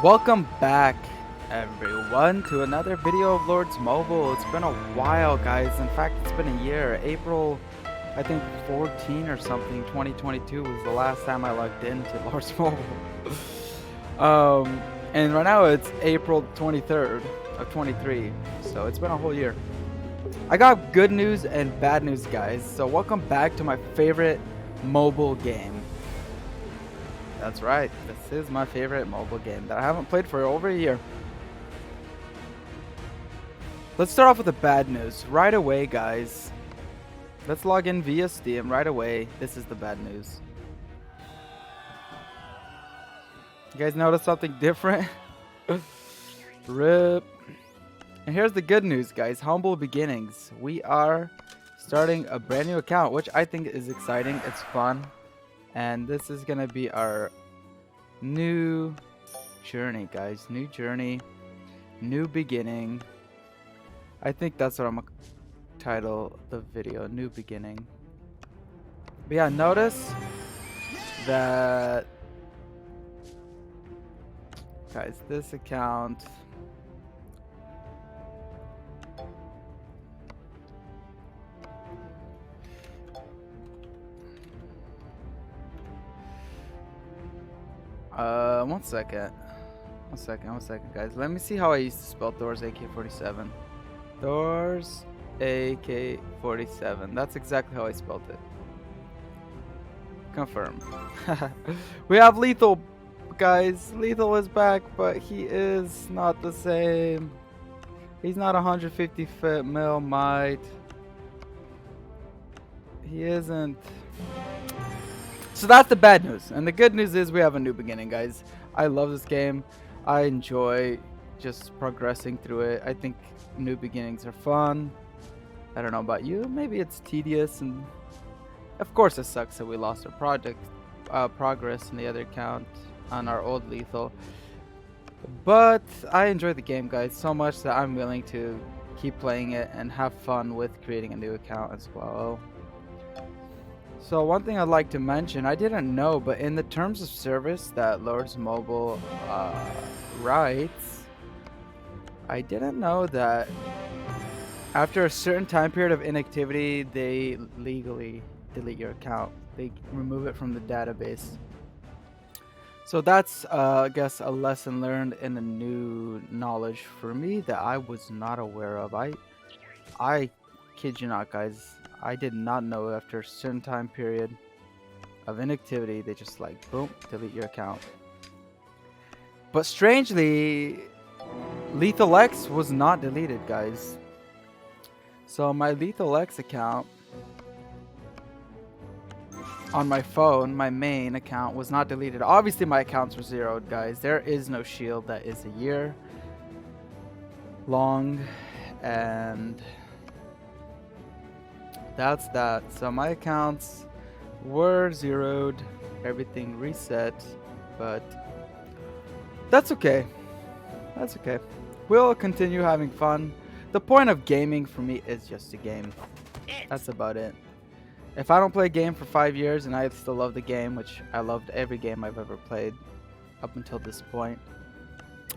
Welcome back, everyone, to another video of Lords Mobile. It's been a while, guys. In fact, it's been a year. April, I think 14 or something, 2022 was the last time I logged into Lords Mobile. And right now it's April 23rd of 23, so it's been a whole year. I got good news and bad news, guys. So welcome back to my favorite mobile game. That's right, this is my favorite mobile game that I haven't played for over a year. Let's start off with the bad news right away, guys. Let's log in via Steam right away. This is the bad news. You guys notice something different? RIP. And here's the good news, guys. Humble beginnings. We are starting a brand new account, which I think is exciting. It's fun. And this is gonna be our new journey, guys. New journey, new beginning. I think that's what I'm gonna title the video, new beginning. But yeah, notice that, guys, this account, one second, guys. Let me see how I used to spell Thor's AK-47. Thor's AK-47. That's exactly how I spelled it. Confirm. We have LeThaL, guys. LeThaL is back, but he is not the same. He's not 150 mil might. He isn't. So that's the bad news, and the good news is we have a new beginning, guys. I love this game. I enjoy just progressing through it. I think new beginnings are fun. I don't know about you. Maybe it's tedious, and of course it sucks that we lost our progress in the other account on our old LeThaL. But I enjoy the game, guys, so much that I'm willing to keep playing it and have fun with creating a new account as well. So one thing I'd like to mention, I didn't know, but in the terms of service that Lords Mobile writes, I didn't know that after a certain time period of inactivity, they legally delete your account. They remove it from the database. So that's, I guess, a lesson learned and a new knowledge for me that I was not aware of. I kid you not, guys. I did not know after a certain time period of inactivity, they just like, boom, delete your account. But strangely, LeThaL X was not deleted, guys. So my LeThaL X account on my phone, my main account, was not deleted. Obviously my accounts were zeroed, guys. There is no shield that is a year long, and that's that. So my accounts were zeroed, everything reset, but that's okay. That's okay. We'll continue having fun. The point of gaming for me is just a game. That's about it. If I don't play a game for 5 years and I still love the game, which I loved every game I've ever played up until this point,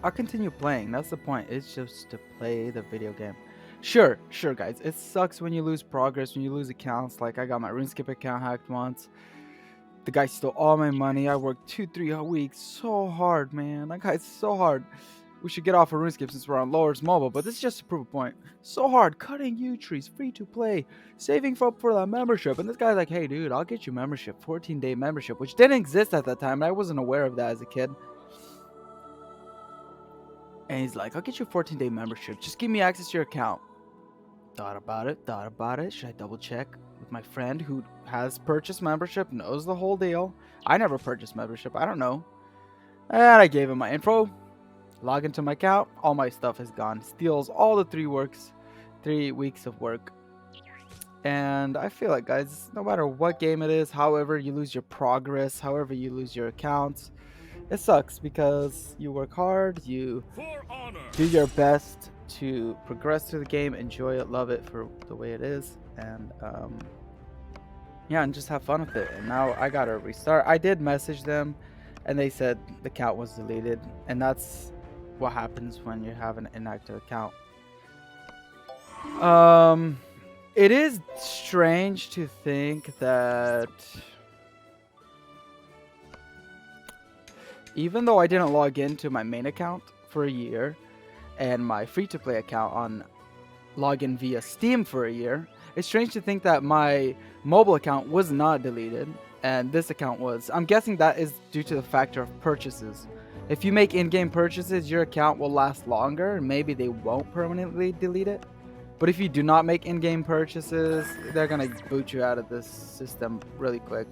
I'll continue playing. That's the point. It's just to play the video game. Sure, guys. It sucks when you lose progress, when you lose accounts. Like, I got my RuneScape account hacked once. The guy stole all my money. I worked 2-3 weeks so hard, man. That guy's so hard. We should get off of RuneScape since we're on Lords Mobile, but this is just to prove a point. So hard, cutting yew trees, free to play, saving up for that membership. And this guy's like, hey, dude, I'll get you membership, 14-day membership, which didn't exist at that time. And I wasn't aware of that as a kid. And he's like, I'll get you a 14-day membership. Just give me access to your account. Thought about it. Should I double check with my friend who has purchased membership, knows the whole deal? I never purchased membership. I don't know. And I gave him my info. Log into my account. All my stuff is gone. Steals all the 3 weeks of work. And I feel like, guys, no matter what game it is, however you lose your progress, however you lose your accounts, it sucks because you work hard, you do your best to progress through the game, enjoy it, love it for the way it is, and yeah, and just have fun with it. And now I gotta restart. I did message them and they said the account was deleted, and that's what happens when you have an inactive account. It is strange to think that even though I didn't log into my main account for a year and my free-to-play account on login via Steam for a year, it's strange to think that my mobile account was not deleted and this account was. I'm guessing that is due to the factor of purchases. If you make in-game purchases, your account will last longer and maybe they won't permanently delete it. But if you do not make in-game purchases, they're gonna boot you out of this system really quick.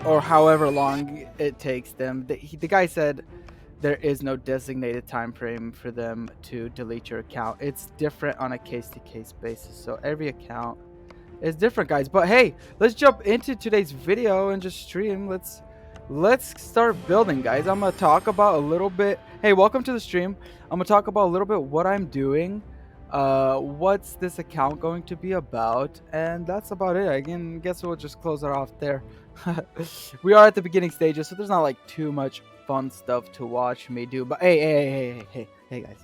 Or however long it takes them. The guy said there is no designated time frame for them to delete your account. It's different on a case-to-case basis. So every account is different, guys. But hey, let's jump into today's video and just stream. Let's start building, guys. I'm gonna talk about a little bit. Hey, welcome to the stream. I'm gonna talk about a little bit what I'm doing. What's this account going to be about, and that's about it. I guess we'll just close it off there. We are at the beginning stages, so there's not like too much fun stuff to watch me do. But hey,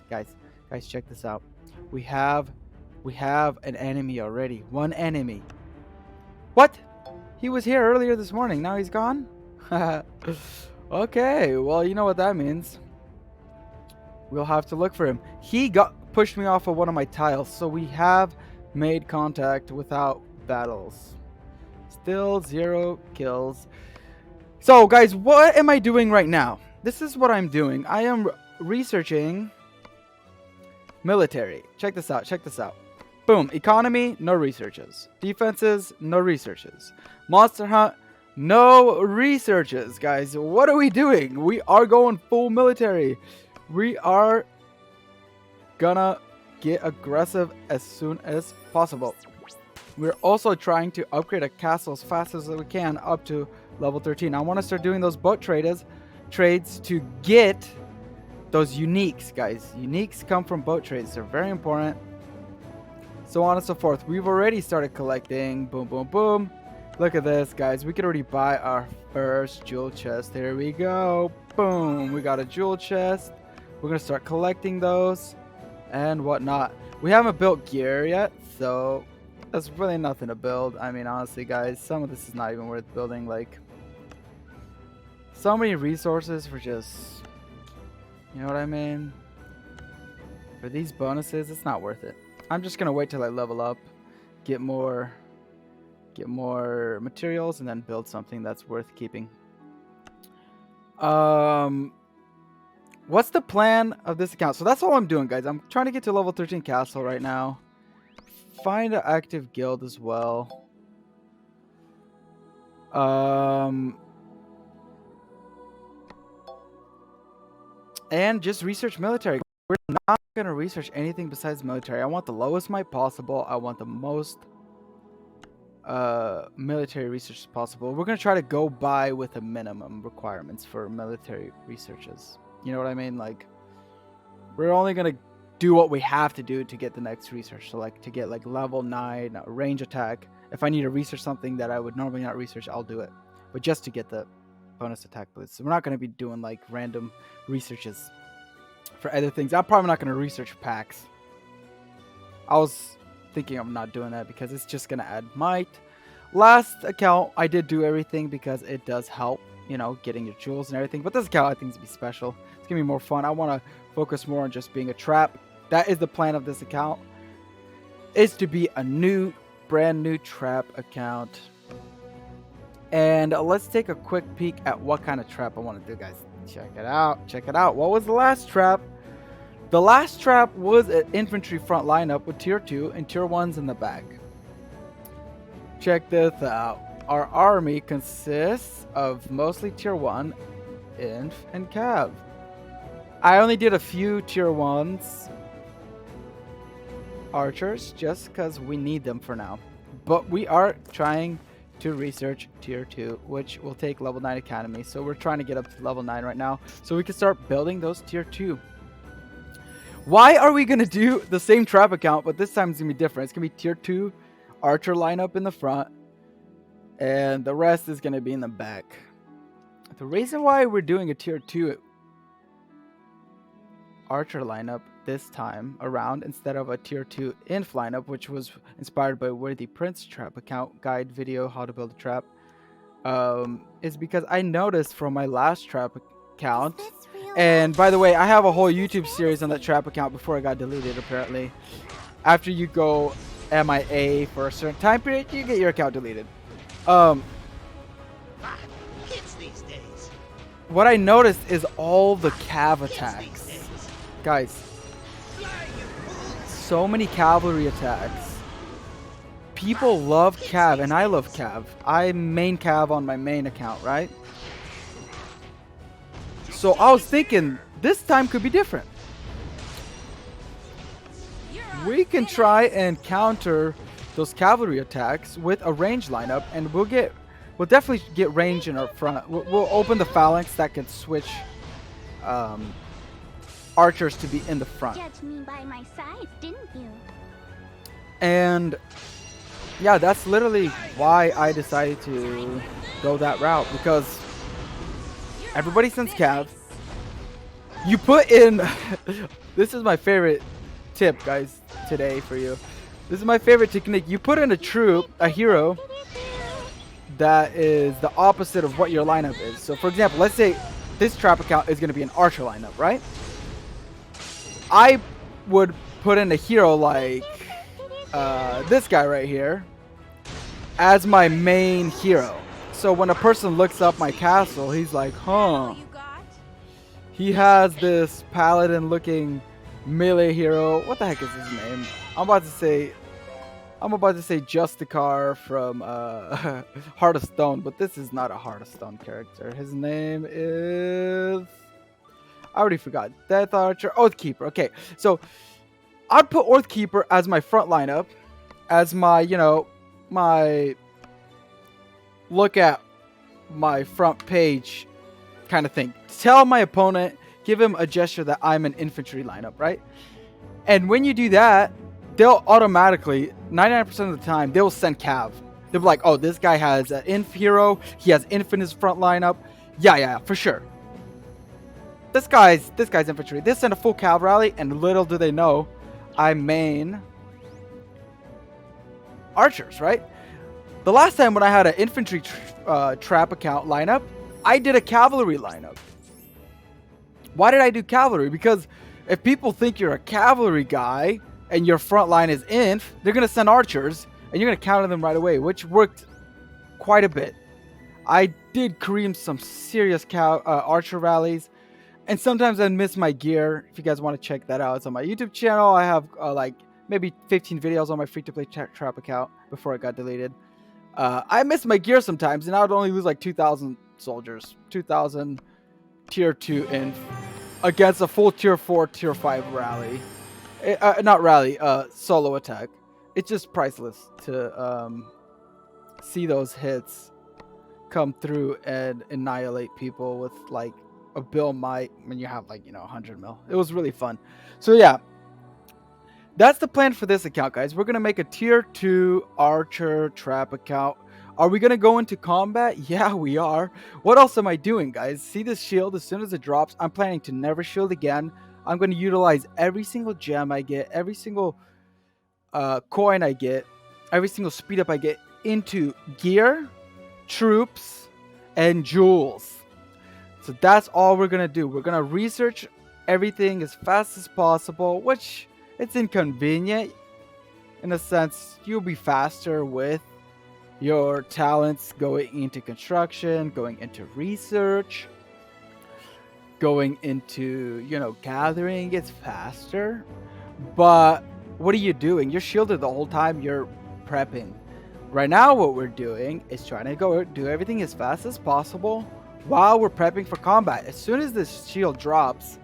guys, check this out. We have an enemy already. One enemy. What? He was here earlier this morning. Now he's gone. Okay, well, you know what that means. We'll have to look for him. He pushed me off of one of my tiles, so we have made contact without battles. Still 0 kills. So guys, what am I doing right now? This is what I'm doing. I am researching military. Check this out. Boom. Economy, no researches. Defenses, no researches. Monster hunt, no researches. Guys, what are we doing? We are going full military. We are gonna get aggressive as soon as possible. We're also trying to upgrade a castle as fast as we can up to level 13. I want to start doing those boat trades to get those uniques, guys. Uniques come from boat trades. They're very important. So on and so forth. We've already started collecting. Boom, boom, boom. Look at this, guys. We could already buy our first jewel chest. Here we go. Boom. We got a jewel chest. We're going to start collecting those and whatnot. We haven't built gear yet, so there's really nothing to build. I mean, honestly, guys, some of this is not even worth building. Like, so many resources for just, you know what I mean? For these bonuses, it's not worth it. I'm just gonna wait till I level up, get more materials, and then build something that's worth keeping. What's the plan of this account? So that's all I'm doing, guys. I'm trying to get to level 13 castle right now. Find an active guild as well. And just research military. We're not going to research anything besides military. I want the lowest might possible. I want the most military research as possible. We're going to try to go by with a minimum requirements for military researches. You know what I mean? Like, we're only going to do what we have to do to get the next research. So like to get like level 9 range attack. If I need to research something that I would normally not research, I'll do it. But just to get the bonus attack boost. So we're not going to be doing like random researches for other things. I'm probably not going to research packs. I was thinking of not doing that because it's just going to add might. Last account, I did do everything because it does help, you know, getting your jewels and everything. But this account, I think, is going to be special. It's going to be more fun. I want to focus more on just being a trap. That is the plan of this account. Is to be a brand new trap account. And let's take a quick peek at what kind of trap I want to do, guys. Check it out. What was the last trap? The last trap was an infantry front lineup with tier 2 and tier 1s in the back. Check this out. Our army consists of mostly tier 1 inf and cav. I only did a few tier 1s archers just because we need them for now. But we are trying to research tier 2, which will take level 9 academy. So we're trying to get up to level 9 right now so we can start building those tier 2. Why are we going to do the same trap account, but this time it's going to be different? It's going to be tier 2 archer lineup in the front, and the rest is going to be in the back. The reason why we're doing a tier 2 archer lineup this time around instead of a tier 2 inf lineup, which was inspired by Worthy Prince trap account guide video how to build a trap, is because I noticed from my last trap account, and by the way, I have a whole YouTube series on that trap account before I got deleted apparently. After you go MIA for a certain time period, you get your account deleted. Kids these days. What I noticed is all the cav attacks. Guys, so many cavalry attacks. People love cav, and I love cav. I main cav on my main account, right? So I was thinking this time could be different. We can try and counter those cavalry attacks with a range lineup, and we'll definitely get range in our front. We'll open the phalanx that can switch archers to be in the front. Judged me by my size, didn't you? And yeah, that's literally why I decided to go that route, because everybody sends cav. You put in this is my favorite tip, guys, today for you. This is my favorite technique. You put in a hero that is the opposite of what your lineup is. So for example, let's say this trap account is going to be an archer lineup, right? I would put in a hero like this guy right here as my main hero. So when a person looks up my castle, he's like, huh. He has this paladin looking melee hero. What the heck is his name? I'm about to say Justicar from Heart of Stone, but this is not a Heart of Stone character. His name is, I already forgot. Death Archer, Oathkeeper. Okay, so I'd put Oathkeeper as my front lineup, as my, my look at my front page kind of thing. Tell my opponent, give him a gesture that I'm an infantry lineup, right? And when you do that, they'll automatically, 99% of the time, they'll send cav. They'll be like, oh, this guy has an inf hero. He has inf in his front lineup. Yeah, for sure. This guy's infantry. They send a full cav rally, and little do they know, I main archers, right? The last time when I had an infantry trap account lineup, I did a cavalry lineup. Why did I do cavalry? Because if people think you're a cavalry guy and your front line is inf, they're going to send archers, and you're going to counter them right away, which worked quite a bit. I did cream some serious archer rallies, and sometimes I miss my gear. If you guys want to check that out, it's on my YouTube channel. I have like maybe 15 videos on my free-to-play trap account before it got deleted. I miss my gear sometimes, and I would only lose like 2,000 soldiers, 2,000 tier 2 inf against a full tier 4, tier 5 rally. Not rally, solo attack. It's just priceless to see those hits come through and annihilate people with like a bill might when you have like 100 mil. It was really fun. So yeah, that's the plan for this account, guys. We're gonna make a tier 2 archer trap account. Are we gonna go into combat? Yeah, we are. What else am I doing, guys? See this shield? As soon as it drops, I'm planning to never shield again. I'm going to utilize every single gem I get, every single coin I get, every single speed up I get into gear, troops, and jewels. So that's all we're going to do. We're going to research everything as fast as possible, which it's inconvenient. In a sense, you'll be faster with your talents going into construction, going into research, going into, gathering. It's faster. But what are you doing? You're shielded the whole time you're prepping. Right now, what we're doing is trying to go do everything as fast as possible while we're prepping for combat. As soon as this shield drops,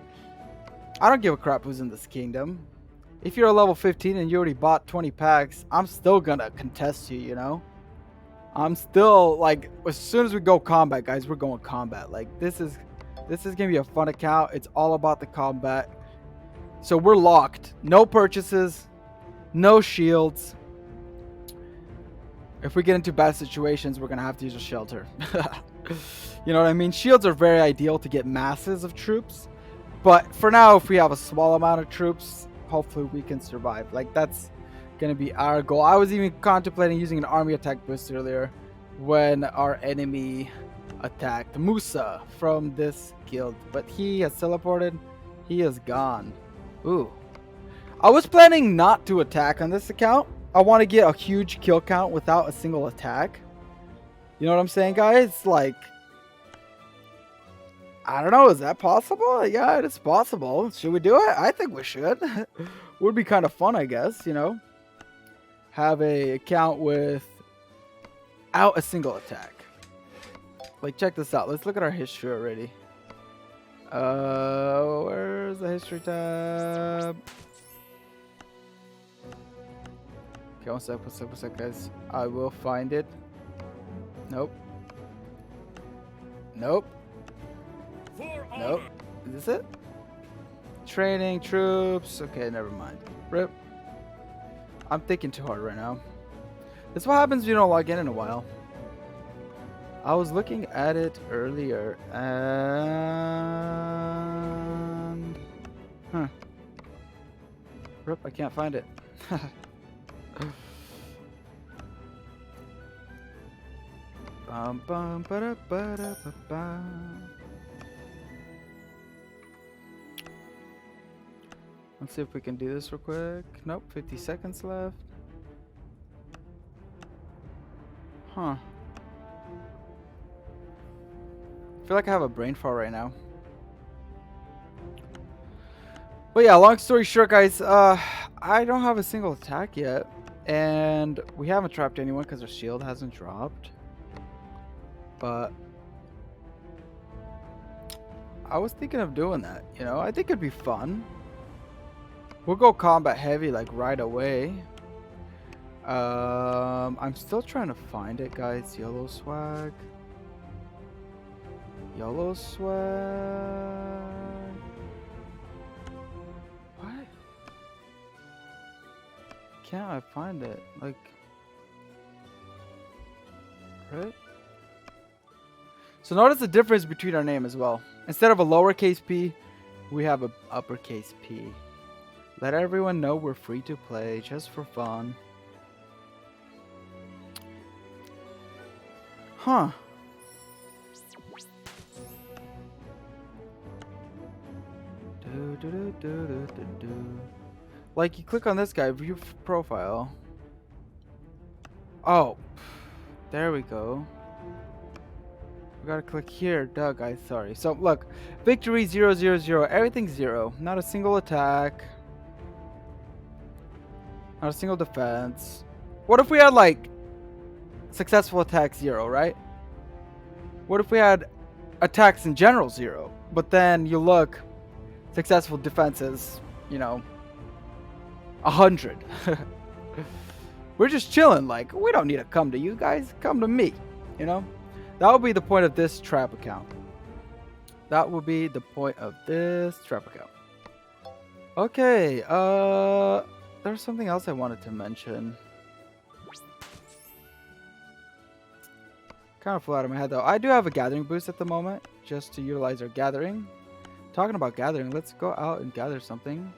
I don't give a crap who's in this kingdom. If you're a level 15 and you already bought 20 packs, I'm still gonna contest you, I'm still, like, as soon as we go combat, guys, we're going combat. Like, this is gonna be a fun account. It's all about the combat. So we're locked. No purchases, no shields. If we get into bad situations, we're gonna have to use a shelter. You know what I mean? Shields are very ideal to get masses of troops. But for now, if we have a small amount of troops, hopefully we can survive. Like, that's going to be our goal. I was even contemplating using an army attack boost earlier when our enemy attacked Musa from this guild. But he has teleported. He is gone. Ooh. I was planning not to attack on this account. I want to get a huge kill count without a single attack. You know what I'm saying, guys? Like, I don't know. Is that possible? Yeah, it is possible. Should we do it? I think we should. Would be kind of fun, I guess, you know. Have a account without a single attack. Like, check this out. Let's look at our history already. Where's the history tab? Okay, one sec, guys. I will find it. Nope. Nope. Nope. Is this it? Training, troops. Okay, never mind. Rip. I'm thinking too hard right now. That's what happens if you don't log in a while. I was looking at it earlier and... Huh. Rip, I can't find it. Bum, bum, ba-da, ba-da, ba-ba. Let's see if we can do this real quick. Nope, 50 seconds left. Huh. I feel like I have a brain fart right now. But yeah, long story short, guys, I don't have a single attack yet. And we haven't trapped anyone because our shield hasn't dropped. But I was thinking of doing that, you know? I think it'd be fun. We'll go combat heavy like right away. I'm still trying to find it, guys. Yellow swag. Yellow swag. What? Can't I find it? Like, right? So notice the difference between our name as well. Instead of a lowercase p, we have a uppercase P. Let everyone know we're free to play, just for fun. Huh. Like, you click on this guy, view profile. Oh, there we go. We gotta click here. Duh, guys, sorry. So, look. Victory 0, 0, 0. Everything's 0. Not a single attack. Not a single defense. What if we had, like, successful attack 0, right? What if we had attacks in general 0? But then you look, successful defenses, you know, 100. We're just chilling. Like, we don't need to come to you guys. Come to me, you know? That will be the point of this trap account. That will be the point of this trap account. Okay, there's something else I wanted to mention. Kind of flew out of my head though. I do have a gathering boost at the moment, just to utilize our gathering. Talking about gathering, let's go out and gather something.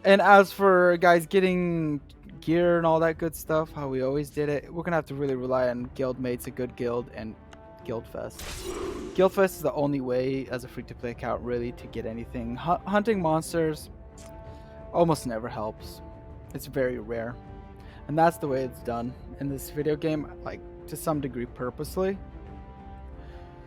And as for guys getting gear and all that good stuff, how we always did it, we're gonna have to really rely on guildmates, a good guild, and Guildfest. Guildfest is the only way as a free-to-play account really to get anything. Hunting monsters almost never helps. It's very rare, and that's the way it's done in this video game, like to some degree purposely.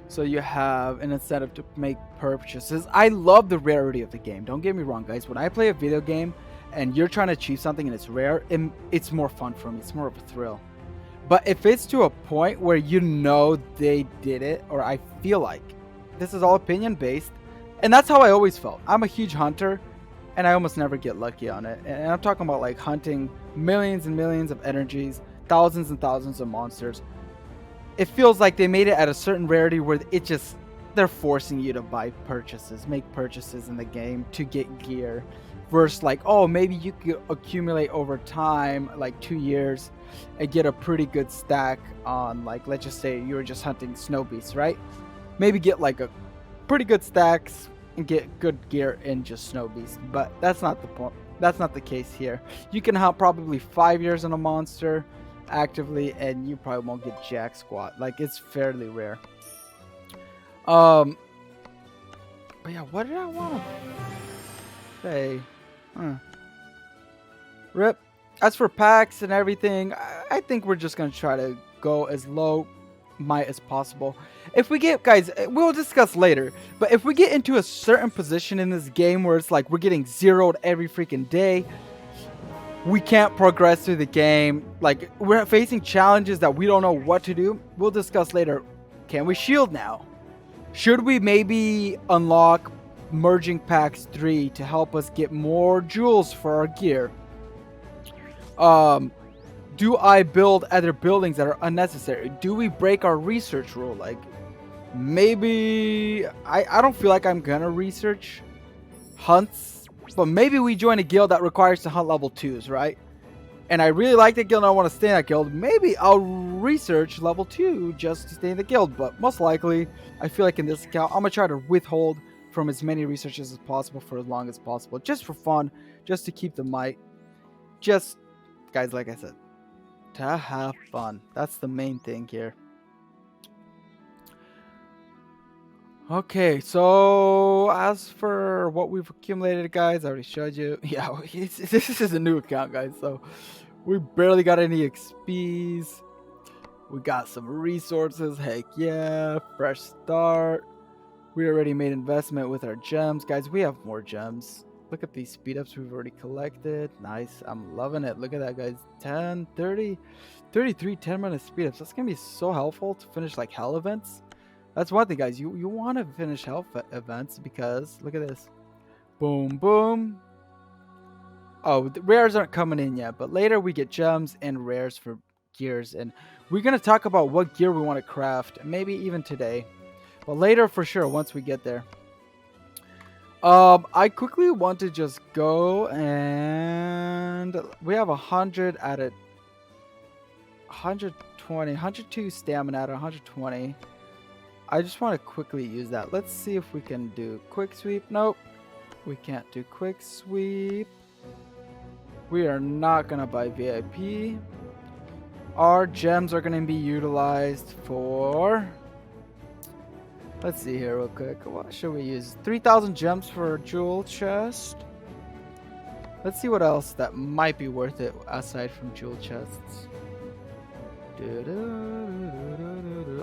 So you have an incentive to make purchases. I love the rarity of the game. Don't get me wrong, guys. When I play a video game and you're trying to achieve something and it's rare, it's more fun for me. It's more of a thrill. But if it's to a point where you know they did it, or I feel like, this is all opinion based, and that's how I always felt. I'm a huge hunter, and I almost never get lucky on it. And I'm talking about like hunting millions and millions of energies, thousands and thousands of monsters. It feels like they made it at a certain rarity where they're forcing you to buy purchases, make purchases in the game to get gear. versus like, oh, maybe you could accumulate over time, like 2 years, and get a pretty good stack on, like, let's just say you were just hunting snow beasts, right? Maybe get like a pretty good stacks and get good gear in just snow beasts. But that's not the point. That's not the case here. You can hunt probably 5 years on a monster actively, and you probably won't get jack squat. Like, it's fairly rare. But yeah, what did I want to say? Rip. As for packs and everything, I think we're just gonna try to go as low might as possible. If we get, guys, we'll discuss later, but if we get into a certain position in this game where it's like we're getting zeroed every freaking day, we can't progress through the game, like we're facing challenges that we don't know what to do, we'll discuss later. Can we shield now? Should we maybe unlock merging packs 3 to help us get more jewels for our gear? Do I build other buildings that are unnecessary? Do we break our research rule? Like, maybe I don't feel like I'm gonna research hunts, but maybe we join a guild that requires to hunt level 2s, right? And I really like that guild and I want to stay in that guild. Maybe I'll research level 2 just to stay in the guild, but most likely I feel like in this account I'm gonna try to withhold from as many researches as possible for as long as possible, just for fun, just to keep the might. Just, guys, like I said, to have fun. That's the main thing here. Okay, so as for what we've accumulated, guys, I already showed you. Yeah, this is a new account, guys, so we barely got any XPs. We got some resources, heck yeah, fresh start. We already made investment with our gems. Guys, we have more gems. Look at these speed ups we've already collected. Nice, I'm loving it. Look at that, guys. 10, 30, 33 10-minute speed ups. That's gonna be so helpful to finish like hell events. That's one thing, guys. You want to finish hell events because look at this. Boom, boom. Oh, the rares aren't coming in yet, but later we get gems and rares for gears, and we're gonna talk about what gear we want to craft, maybe even today, but later for sure once we get there. I quickly want to just go, and we have 100 at it, 120, 102 stamina at 120. I just want to quickly use that. Let's see if we can do quick sweep. Nope, we can't do quick sweep. We are not gonna buy VIP. Our gems are gonna be utilized for, let's see here real quick. What should we use? 3,000 gems for a jewel chest. Let's see what else that might be worth it aside from jewel chests.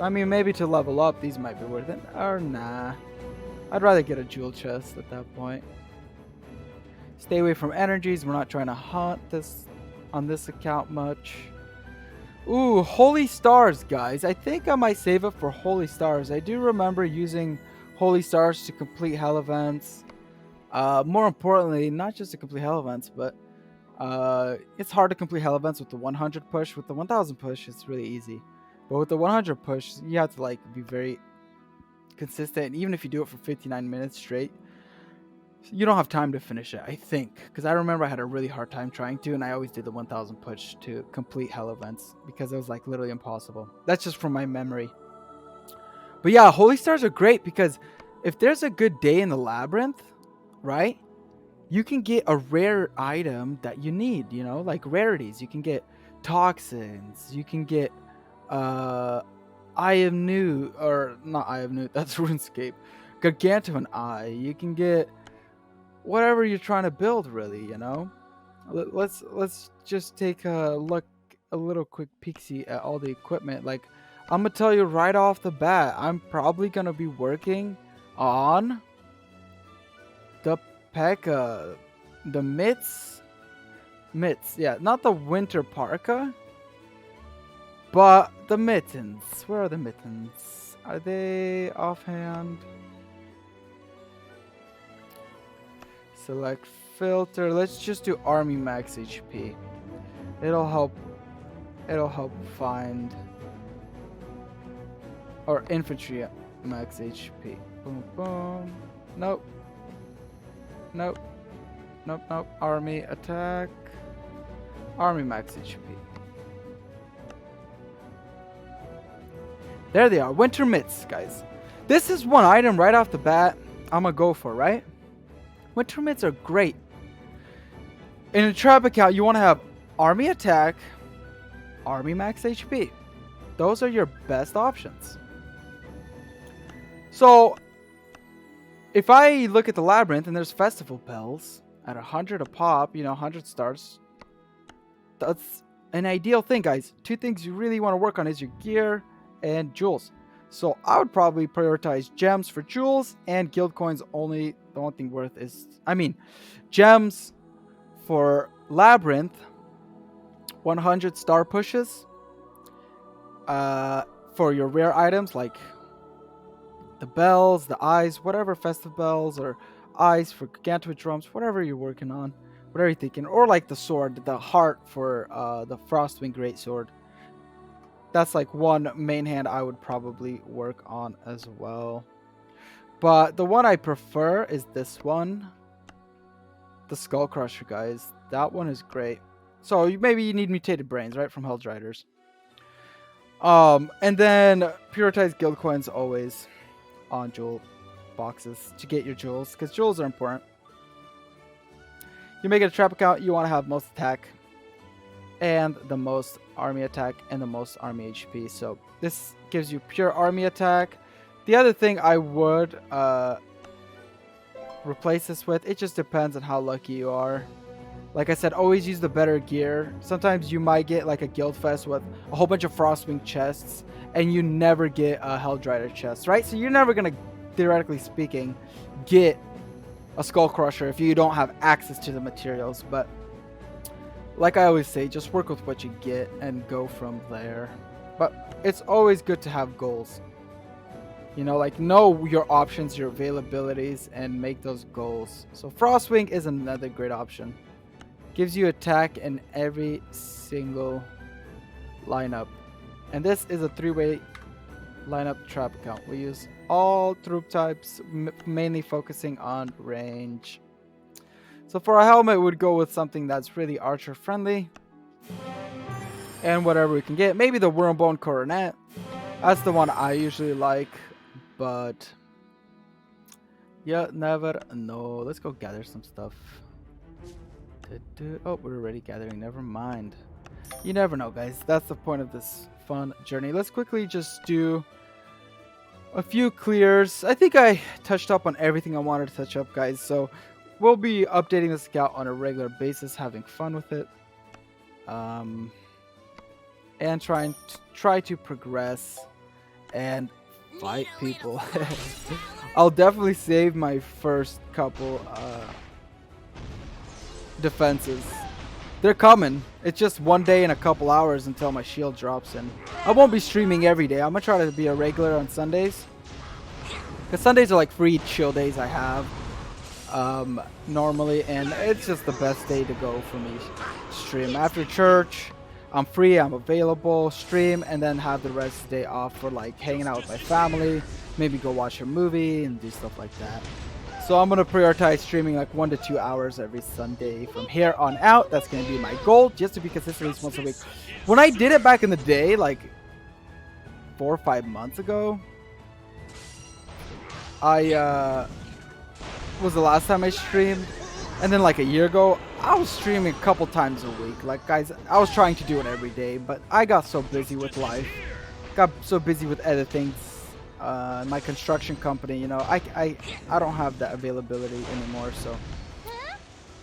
I mean, maybe to level up, these might be worth it. Or nah. I'd rather get a jewel chest at that point. Stay away from energies. We're not trying to hunt this on this account much. Ooh, Holy Stars, guys. I think I might save up for Holy Stars. I do remember using Holy Stars to complete hell events. More importantly, not just to complete hell events, but it's hard to complete hell events with the 100 push. With the 1000 push, it's really easy. But with the 100 push, you have to like be very consistent. And even if you do it for 59 minutes straight, you don't have time to finish it, I think. Because I remember I had a really hard time trying to, and I always did the 1000 push to complete hell events because it was like literally impossible. That's just from my memory. But yeah, Holy Stars are great because if there's a good day in the labyrinth, right, you can get a rare item that you need, you know, like rarities. You can get toxins, you can get Eye of Newt, or not Eye of Newt, that's RuneScape, Gargantuan Eye. You can get whatever you're trying to build, really, you know. Let's just take a look, a little quick peeksy at all the equipment. Like, I'm gonna tell you right off the bat, I'm probably gonna be working on the P.E.K.K.A, the mitts, yeah, not the winter parka, but the mittens. Where are the mittens? Are they offhand? Select filter. Let's just do army max HP. It'll help find, or infantry max HP. Boom boom. Nope. Nope. Nope, nope. Army attack. Army max HP. There they are. Winter mitts, guys. This is one item right off the bat I'm gonna go for, right? Winter mitts are great. In a trap account, you want to have army attack, army max HP. Those are your best options. So, if I look at the labyrinth and there's festival bells at 100 a pop, 100 stars, that's an ideal thing, guys. Two things you really want to work on is your gear and jewels. So I would probably prioritize gems for jewels and guild coins only. The only thing worth is, gems for labyrinth, 100 star pushes. For your rare items like the bells, the eyes, whatever, festive bells or eyes for gargantuan drums, whatever you're working on, whatever you're thinking, or like the sword, the heart for the Frostwing Greatsword. That's like one main hand I would probably work on as well. But the one I prefer is this one, the Skull Crusher, guys. That one is great. So maybe you need mutated brains, right, from Helldriders. And then prioritize guild coins always on jewel boxes to get your jewels, because jewels are important. You make it a trap account, you want to have most attack and the most army attack and the most army HP. So this gives you pure army attack. The other thing I would replace this with, it just depends on how lucky you are. Like I said, always use the better gear. Sometimes you might get like a guild fest with a whole bunch of Frostwing chests and you never get a Helldrider chest, right? So you're never going to, theoretically speaking, get a Skull Crusher if you don't have access to the materials. But like I always say, just work with what you get and go from there. But it's always good to have goals. Like know your options, your availabilities, and make those goals. So Frostwing is another great option. Gives you attack in every single lineup. And this is a 3-way lineup trap account. We use all troop types, mainly focusing on range. So for a helmet, we'd go with something that's really archer friendly. And whatever we can get. Maybe the Wormbone Coronet. That's the one I usually like. But yeah, never know. Let's go gather some stuff. Oh, we're already gathering. Never mind. You never know, guys. That's the point of this fun journey. Let's quickly just do a few clears. I think I touched up on everything I wanted to touch up, guys. So we'll be updating this account on a regular basis, having fun with it, and try to progress and fight people. I'll definitely save my first couple defenses. They're coming. It's just one day and a couple hours until my shield drops in. I won't be streaming every day. I'm gonna try to be a regular on Sundays, because Sundays are like free chill days I have normally, and it's just the best day to go for me. Stream after church, I'm free, I'm available, stream, and then have the rest of the day off for like hanging out with my family, maybe go watch a movie and do stuff like that. So I'm going to prioritize streaming like 1 to 2 hours every Sunday from here on out. That's going to be my goal, just to be consistent at least once a week. When I did it back in the day, like 4 or 5 months ago, was the last time I streamed. And then like a year ago, I was streaming a couple times a week. Like, guys, I was trying to do it every day, but I got so busy with life. Got so busy with other things. My construction company, I don't have that availability anymore, so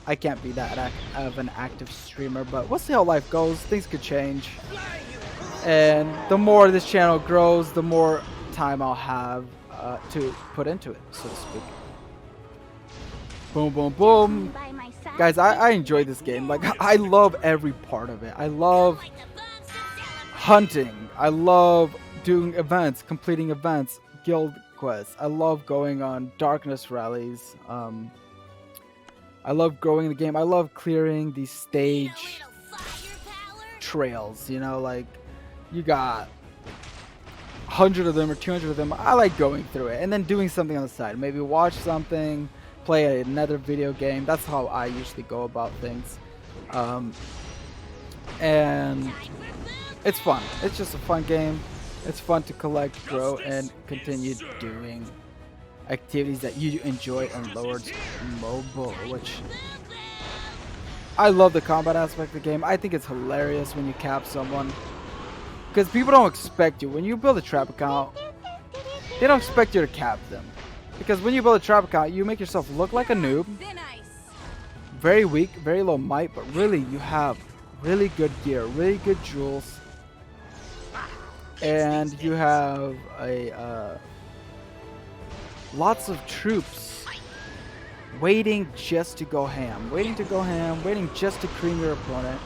I can't be that of an active streamer. But we'll see how life goes. Things could change. And the more this channel grows, the more time I'll have to put into it, so to speak. Boom, boom, boom. Guys, I enjoy this game. Like, I love every part of it. I love hunting. I love doing events, completing events, guild quests. I love going on darkness rallies. I love growing the game. I love clearing these stage trails. Like, you got 100 of them or 200 of them. I like going through it and then doing something on the side. Maybe watch something, play another video game. That's how I usually go about things. And it's fun. It's just a fun game. It's fun to collect, grow, and continue doing activities that you enjoy on Lord's Mobile, which I love the combat aspect of the game. I think it's hilarious when you cap someone, because people don't expect you. When you build a trap account, they don't expect you to cap them. Because when you build a trap account, you make yourself look like a noob. Very weak, very low might, but really you have really good gear, really good jewels. And you have lots of troops waiting just to go ham, waiting just to cream your opponent.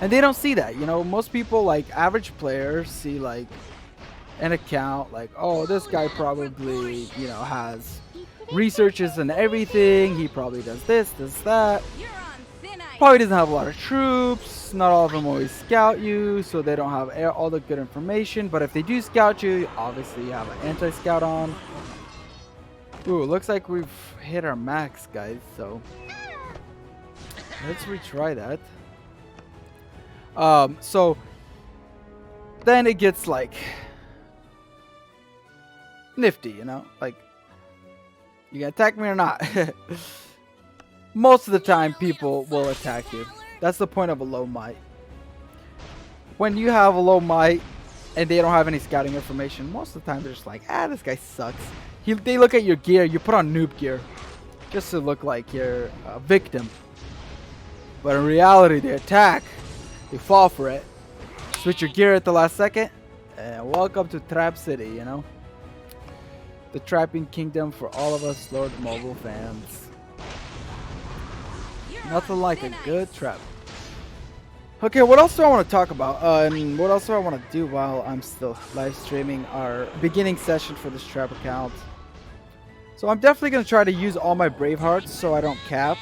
And they don't see that, you know. Most people, like average players, see like an account like, oh, this guy probably, you know, has researches and everything. He probably does this, does that. Probably doesn't have a lot of troops. Not all of them always scout you, so they don't have all the good information. But if they do scout you, obviously you have an anti-scout on. Ooh, looks like we've hit our max, guys. So let's retry that. So then it gets like nifty, you know, like, you gonna attack me or not? Most of the time people will attack you. That's the point of a low might. When you have a low might and they don't have any scouting information, most of the time they're just like, ah, this guy sucks. They look at your gear, you put on noob gear just to look like you're a victim. But in reality, they attack, they fall for it, switch your gear at the last second, and welcome to Trap City, you know? The trapping kingdom for all of us Lord Mobile fans. Nothing like a good trap. Okay, what else do I want to talk about? And what else do I want to do while I'm still live streaming our beginning session for this trap account? So I'm definitely going to try to use all my Bravehearts so I don't cap.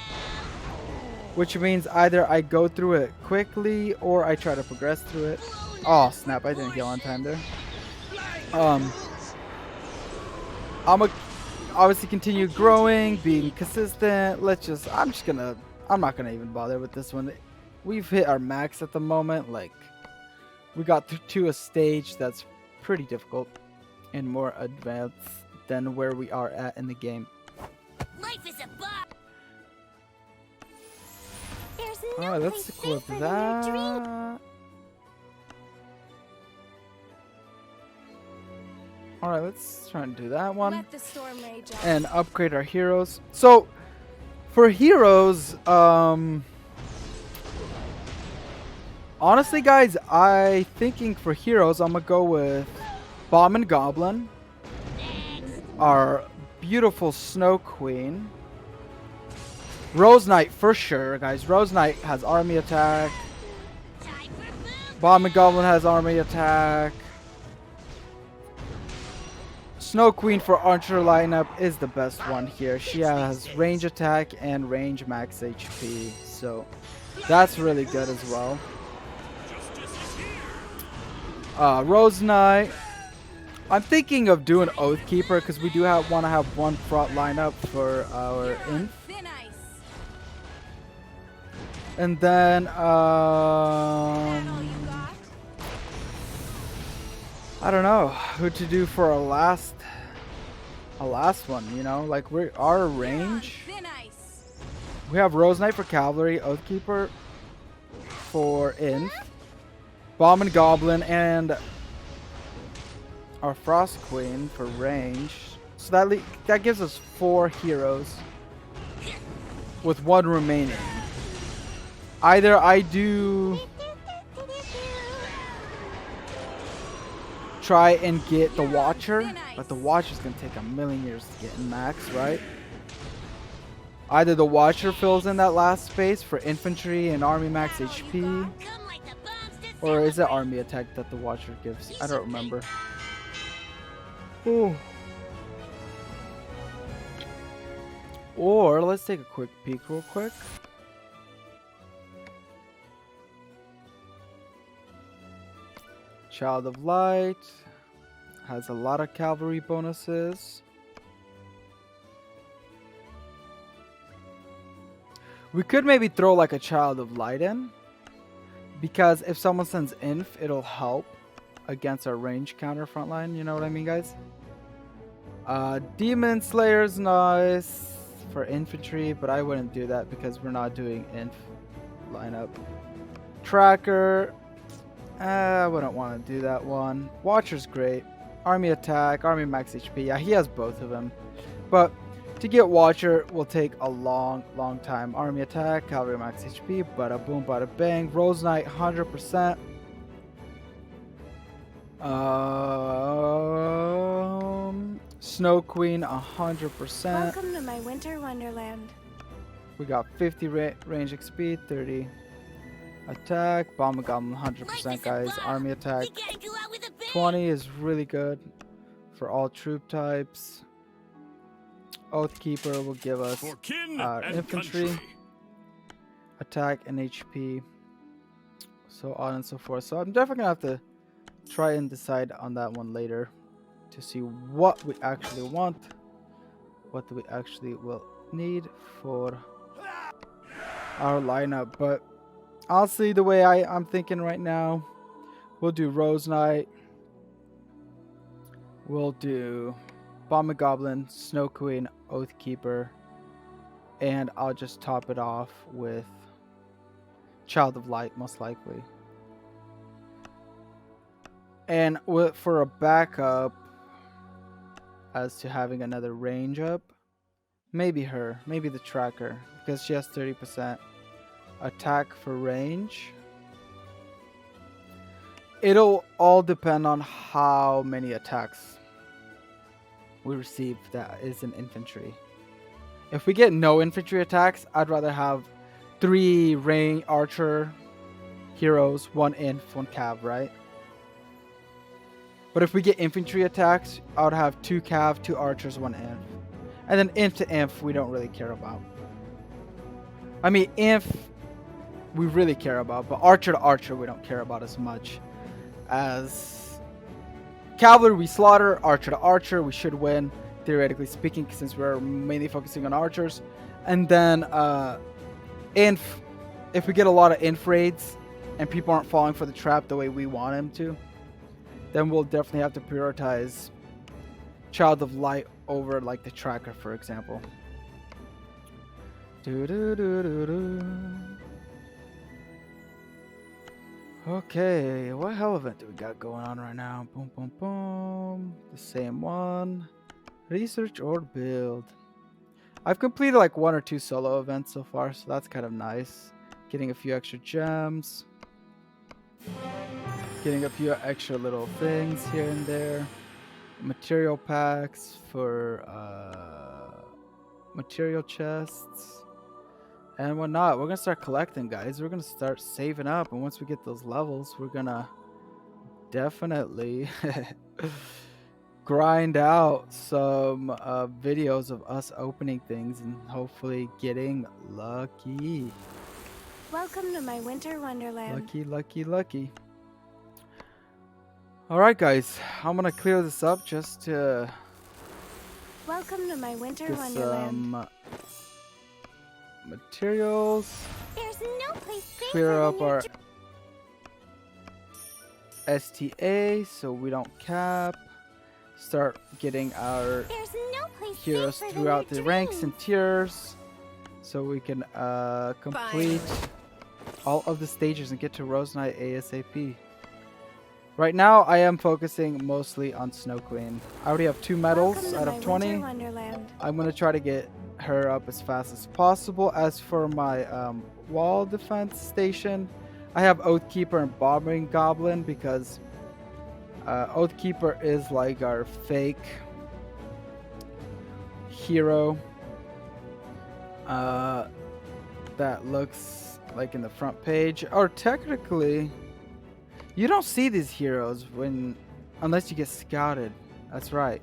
Which means either I go through it quickly or I try to progress through it. Oh snap, I didn't heal on time there. I'm gonna obviously continue growing, being consistent. I'm not gonna even bother with this one. We've hit our max at the moment. Like, we got to a stage that's pretty difficult and more advanced than where we are at in the game. Life is a bug. Alright, let's equip that. Alright, let's try and do that one. Let the storm rage on. And upgrade our heroes. So, for heroes, honestly, guys, thinking for heroes, I'm gonna go with Bomb and Goblin, our beautiful Snow Queen, Rose Knight for sure, guys. Rose Knight has army attack. Bomb and Goblin has army attack. Snow Queen for Archer lineup is the best one here. She has range attack and range max HP, so that's really good as well. Rose Knight. I'm thinking of doing Oathkeeper because we do want to have one front lineup for our Inf. And then I don't know who to do for a last one, you know, like our range. We have Rose Knight for Cavalry, Oathkeeper for Inf, Bomb and Goblin, and our Frost Queen for range. So that gives us 4 heroes with 1 remaining. Either I do try and get the Watcher, but the Watcher's gonna take a million years to get in max, right? Either the Watcher fills in that last space for infantry and army max HP, or is it army attack that the Watcher gives? I don't remember. Ooh. Or let's take a quick peek real quick. Child of Light has a lot of cavalry bonuses. We could maybe throw like a Child of Light in, because if someone sends inf, it'll help against our range counter frontline. You know what I mean, guys? Demon Slayer's nice for infantry, but I wouldn't do that because we're not doing inf lineup. Tracker, I wouldn't want to do that one. Watcher's great. Army attack, army max HP. Yeah, he has both of them. But to get Watcher will take a long time. Army attack, cavalry max HP, bada boom, bada bang. Rose Knight, 100%. Snow Queen, 100%. Welcome to my winter wonderland. We got 50 range XP, 30 attack. Bomber Goblin, 100%, guys. Army attack, 20 is really good for all troop types. Oathkeeper will give us infantry, attack, and HP. So on and so forth. So I'm definitely going to have to try and decide on that one later to see what we actually want. What do we actually will need for our lineup. But honestly, the way I'm thinking right now, we'll do Rose Knight. We'll do Bomber Goblin, Snow Queen, Oathkeeper, and I'll just top it off with Child of Light, most likely. And for a backup, as to having another range up, maybe her, maybe the tracker, because she has 30% attack for range. It'll all depend on how many attacks we receive that is in infantry. If we get no infantry attacks, I'd rather have 3 range archer heroes, 1 inf, 1 cav, right? But if we get infantry attacks, I would have 2 cav, 2 archers, 1 inf. And then inf to inf, we don't really care about. I mean, inf, we really care about, but archer to archer, we don't care about as much. As cavalry, we slaughter. Archer to archer, we should win, theoretically speaking, since we're mainly focusing on archers. And then inf, if we get a lot of inf raids and people aren't falling for the trap the way we want them to, then we'll definitely have to prioritize Child of Light over like the tracker, for example. Okay, what hell event do we got going on right now? Boom, boom, boom. The same one. Research or build. I've completed like 1 or 2 solo events so far, so that's kind of nice. Getting a few extra gems. Getting a few extra little things here and there. Material packs for material chests and whatnot. We're gonna start collecting, guys. We're gonna start saving up, and once we get those levels, we're gonna definitely grind out some videos of us opening things and hopefully getting lucky. Welcome to my winter wonderland. Lucky, lucky, lucky. Alright, guys, I'm gonna clear this up just to Welcome to my winter get wonderland. some materials, There's no place safer clear up than your our STA so we don't cap, start getting our There's no place heroes safer than throughout your the ranks dreams. and tiers so we can complete all of the stages and get to Rose Knight ASAP. Right now, I am focusing mostly on Snow Queen. I already have 2 medals Welcome to out my of 20. winter wonderland. I'm going to try to get her up as fast as possible. As for my wall defense station, I have Oathkeeper and Bombing Goblin because Oathkeeper is like our fake hero that looks like in the front page. Or technically, you don't see these heroes unless you get scouted. That's right.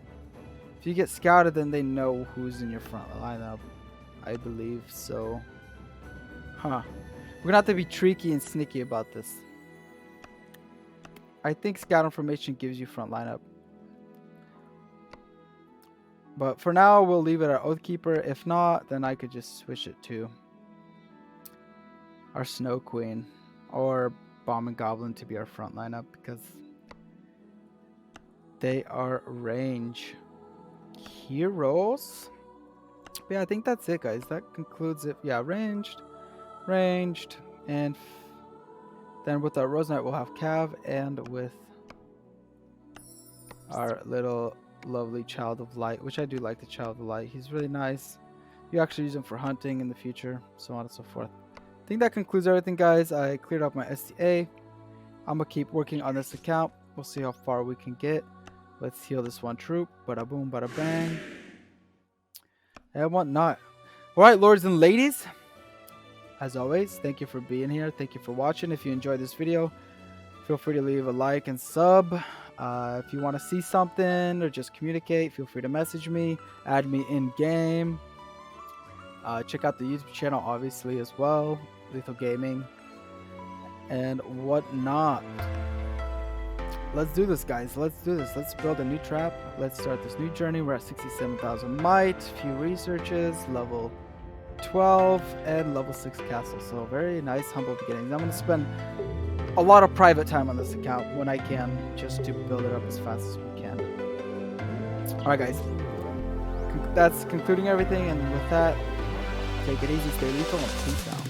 If you get scouted, then they know who's in your front lineup, I believe. So, we're gonna have to be tricky and sneaky about this. I think scout information gives you front lineup. But for now, we'll leave it at Oathkeeper. If not, then I could just switch it to our Snow Queen or Bomb and Goblin to be our front lineup because they are range heroes. But yeah, I think that's it, guys. That concludes it. Yeah, ranged, and then with our Rose Knight we'll have Cav, and with our little lovely Child of Light, which I do like the Child of Light. He's really nice. You actually use him for hunting in the future, so on and so forth. I think that concludes everything, guys. I cleared up my STA. I'm gonna keep working on this account. We'll see how far we can get. Let's heal this one troop. Bada boom, bada bang, and whatnot. All right, lords and ladies. As always, thank you for being here. Thank you for watching. If you enjoyed this video, feel free to leave a like and sub. If you want to see something or just communicate, feel free to message me. Add me in game. Check out the YouTube channel, obviously, as well. Lethal Gaming and whatnot. Let's do this, guys. Let's do this. Let's build a new trap. Let's start this new journey. We're at 67,000 might. Few researches. Level 12 and level 6 castle. So very nice, humble beginnings. I'm going to spend a lot of private time on this account when I can, just to build it up as fast as we can. Alright, guys. That's concluding everything, and with that, take it easy, stay lethal, and peace out.